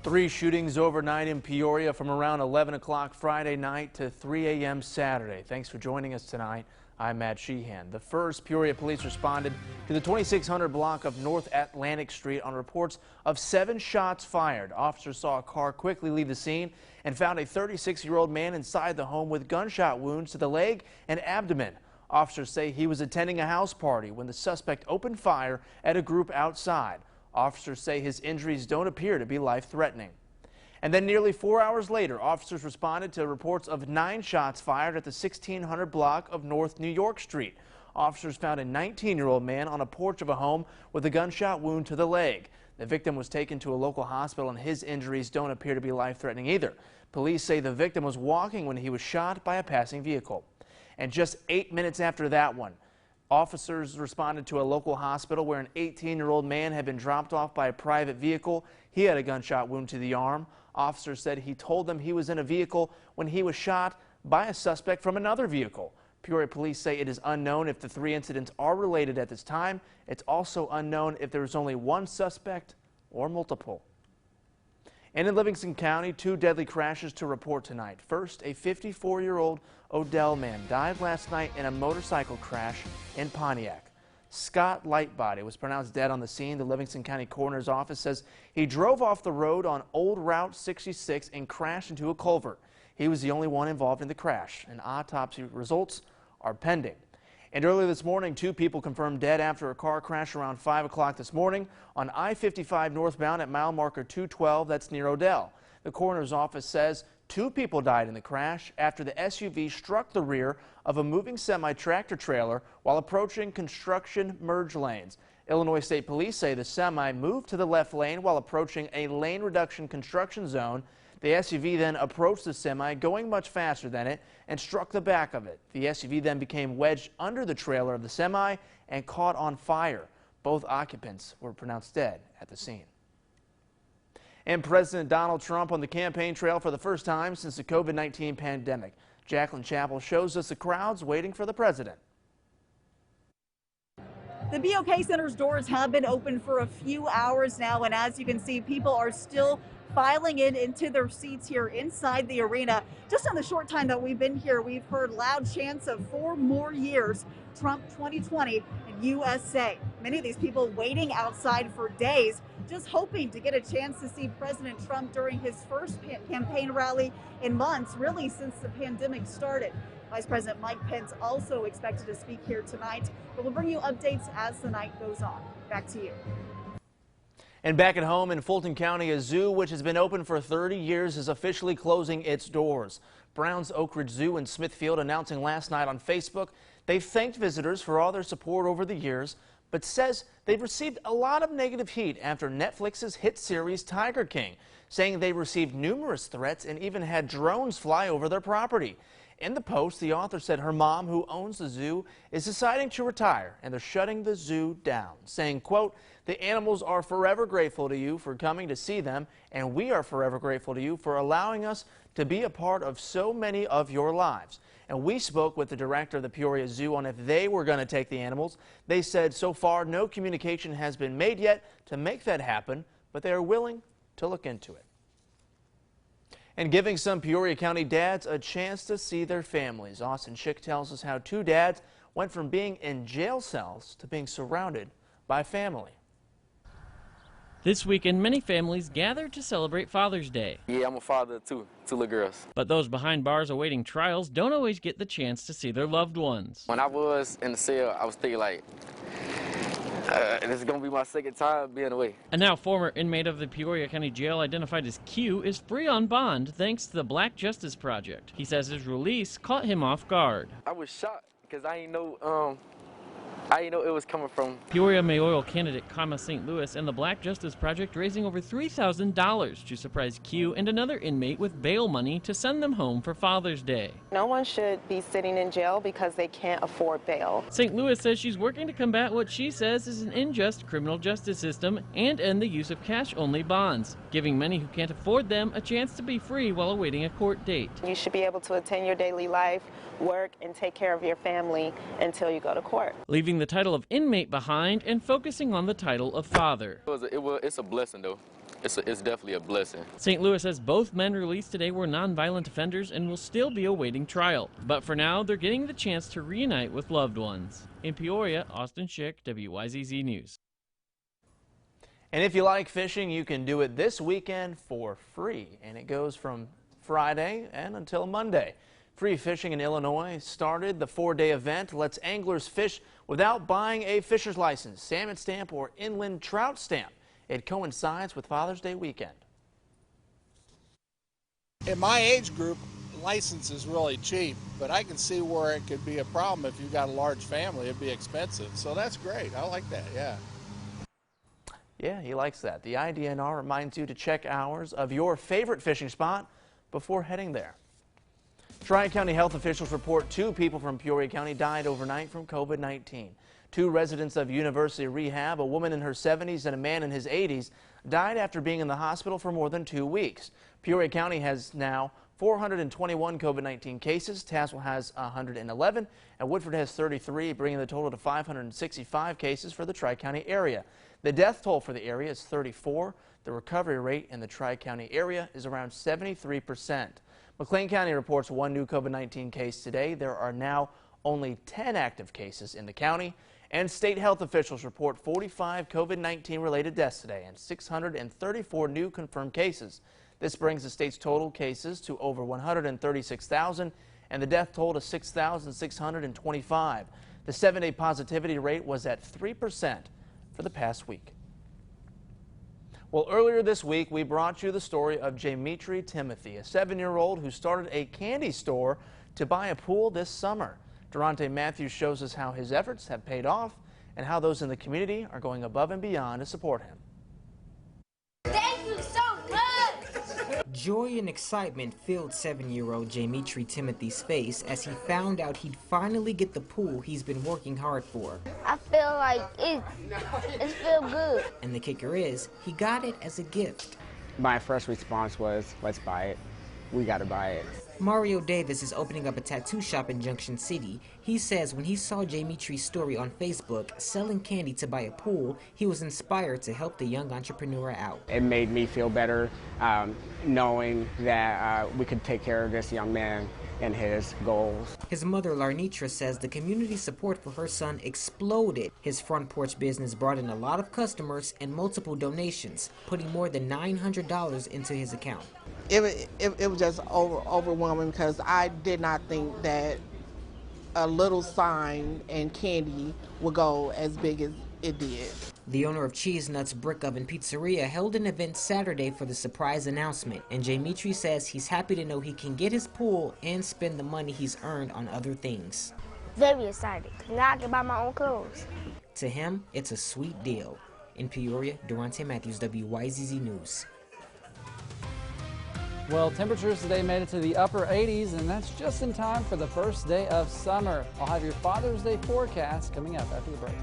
Three shootings overnight in Peoria from around 11 o'clock Friday night to 3 a.m. Saturday. Thanks for joining us tonight. I'm Matt Sheehan. The first, Peoria police responded to the 2600 block of North Atlantic Street on reports of 7 shots fired. Officers saw a car quickly leave the scene and found a 36-year-old man inside the home with gunshot wounds to the leg and abdomen. Officers say he was attending a house party when the suspect opened fire at a group outside. Officers say his injuries don't appear to be life-threatening. And then nearly 4 hours later, officers responded to reports of 9 shots fired at the 1600 block of North New York Street. Officers found a 19-year-old man on a porch of a home with a gunshot wound to the leg. The victim was taken to a local hospital and his injuries don't appear to be life-threatening either. Police say the victim was walking when he was shot by a passing vehicle. And just 8 minutes after that one, officers responded to a local hospital where an 18-year-old man had been dropped off by a private vehicle. He had a gunshot wound to the arm. Officers said he told them he was in a vehicle when he was shot by a suspect from another vehicle. Peoria police say it is unknown if the 3 incidents are related at this time. It's also unknown if there is only one suspect or multiple. And in Livingston County, 2 deadly crashes to report tonight. First, a 54-year-old Odell man died last night in a motorcycle crash in Pontiac. Scott Lightbody was pronounced dead on the scene. The Livingston County Coroner's Office says he drove off the road on Old Route 66 and crashed into a culvert. He was the only one involved in the crash, and autopsy results are pending. And earlier this morning, 2 people confirmed dead after a car crash around 5 o'clock this morning on I-55 northbound at mile marker 212. That's near Odell. The coroner's office says 2 people died in the crash after the SUV struck the rear of a moving semi-tractor trailer while approaching construction merge lanes. Illinois State Police say the semi moved to the left lane while approaching a lane reduction construction zone. The SUV then approached the semi, going much faster than it, and struck the back of it. The SUV then became wedged under the trailer of the semi and caught on fire. Both occupants were pronounced dead at the scene. And President Donald Trump on the campaign trail for the first time since the COVID-19 pandemic. Jacqueline Chappell shows us the crowds waiting for the president. The BOK Center's doors have been open for a few hours now, and as you can see, people are still filing into their seats here inside the arena. Just in the short time that we've been here, we've heard loud chants of 4 more years, Trump 2020 and USA. Many of these people waiting outside for days, just hoping to get a chance to see President Trump during his first campaign rally in months, really since the pandemic started. Vice President Mike Pence also expected to speak here tonight, but we'll bring you updates as the night goes on. Back to you. And back at home in Fulton County, a zoo which has been open for 30 years is officially closing its doors. Brown's Oakridge Zoo in Smithfield announcing last night on Facebook they've thanked visitors for all their support over the years, but says they've received a lot of negative heat after Netflix's hit series Tiger King, saying they received numerous threats and even had drones fly over their property. In the post, the author said her mom, who owns the zoo, is deciding to retire and they're shutting the zoo down, saying, quote, "The animals are forever grateful to you for coming to see them, and we are forever grateful to you for allowing us to be a part of so many of your lives." And we spoke with the director of the Peoria Zoo on if they were going to take the animals. They said so far no communication has been made yet to make that happen, but they are willing to look into it. And giving some Peoria County dads a chance to see their families. Austin Schick tells us how 2 dads went from being in jail cells to being surrounded by family. This weekend, many families gathered to celebrate Father's Day. Yeah, I'm a father of 2 little girls. But those behind bars awaiting trials don't always get the chance to see their loved ones. When I was in the cell, I was thinking like, this is going to be my second time being away. A now former inmate of the Peoria County Jail identified as Q is free on bond thanks to the Black Justice Project. He says his release caught him off guard. I was shocked because I didn't know it was coming from. Peoria mayoral candidate Kama St. Louis and the Black Justice Project raising over $3,000 to surprise Q and another inmate with bail money to send them home for Father's Day. No one should be sitting in jail because they can't afford bail. St. Louis says she's working to combat what she says is an unjust criminal justice system and end the use of cash-only bonds, giving many who can't afford them a chance to be free while awaiting a court date. You should be able to attend your daily life, work, and take care of your family until you go to court. Leaving the title of inmate behind and focusing on the title of father. It's a blessing, though. it's definitely a blessing. St. Louis says both men released today were nonviolent offenders and will still be awaiting trial. But for now, they're getting the chance to reunite with loved ones. In Peoria, Austin Schick, WYZZ News. And if you like fishing, you can do it this weekend for free. And it goes from Friday and until Monday. Free fishing in Illinois started. The 4-day event lets anglers fish without buying a fisher's license, salmon stamp, or inland trout stamp. It coincides with Father's Day weekend. In my age group, license is really cheap, but I can see where it could be a problem if you've got a large family. It'd be expensive. So that's great. I like that, yeah. Yeah, he likes that. The IDNR reminds you to check hours of your favorite fishing spot before heading there. Tri-County health officials report 2 people from Peoria County died overnight from COVID-19. 2 residents of University Rehab, a woman in her 70s and a man in his 80s, died after being in the hospital for more than 2 weeks. Peoria County has now 421 COVID-19 cases. Tazewell has 111, and Woodford has 33, bringing the total to 565 cases for the Tri-County area. The death toll for the area is 34. The recovery rate in the Tri-County area is around 73%. McLean County reports 1 new COVID-19 case today. There are now only 10 active cases in the county, and state health officials report 45 COVID-19 related deaths today and 634 new confirmed cases. This brings the state's total cases to over 136,000 and the death toll to 6,625. The 7-day positivity rate was at 3% for the past week. Well, earlier this week, we brought you the story of Jamitri Timothy, a 7-year-old who started a candy store to buy a pool this summer. Durante Matthews shows us how his efforts have paid off and how those in the community are going above and beyond to support him. Thank you so much! Joy and excitement filled 7-year-old Jamitri Timothy's face as he found out he'd finally get the pool he's been working hard for. I feel like it feels good. And the kicker is, he got it as a gift. My first response was, let's buy it. We gotta buy it. Mario Davis is opening up a tattoo shop in Junction City. He says when he saw Jamitri's story on Facebook selling candy to buy a pool, he was inspired to help the young entrepreneur out. It made me feel better knowing that we could take care of this young man and his goals. His mother, Larnitra, says the community support for her son exploded. His front porch business brought in a lot of customers and multiple donations, putting more than $900 into his account. It was just overwhelming because I did not think that a little sign and candy would go as big as it did. The owner of Cheese Nuts Brick Oven Pizzeria held an event Saturday for the surprise announcement, and Jamitri says he's happy to know he can get his pool and spend the money he's earned on other things. Very excited. Now I can buy my own clothes. To him, it's a sweet deal. In Peoria, Durante Matthews, WYZZ News. Well, temperatures today made it to the upper 80s, and that's just in time for the first day of summer. I'll have your Father's Day forecast coming up after the break.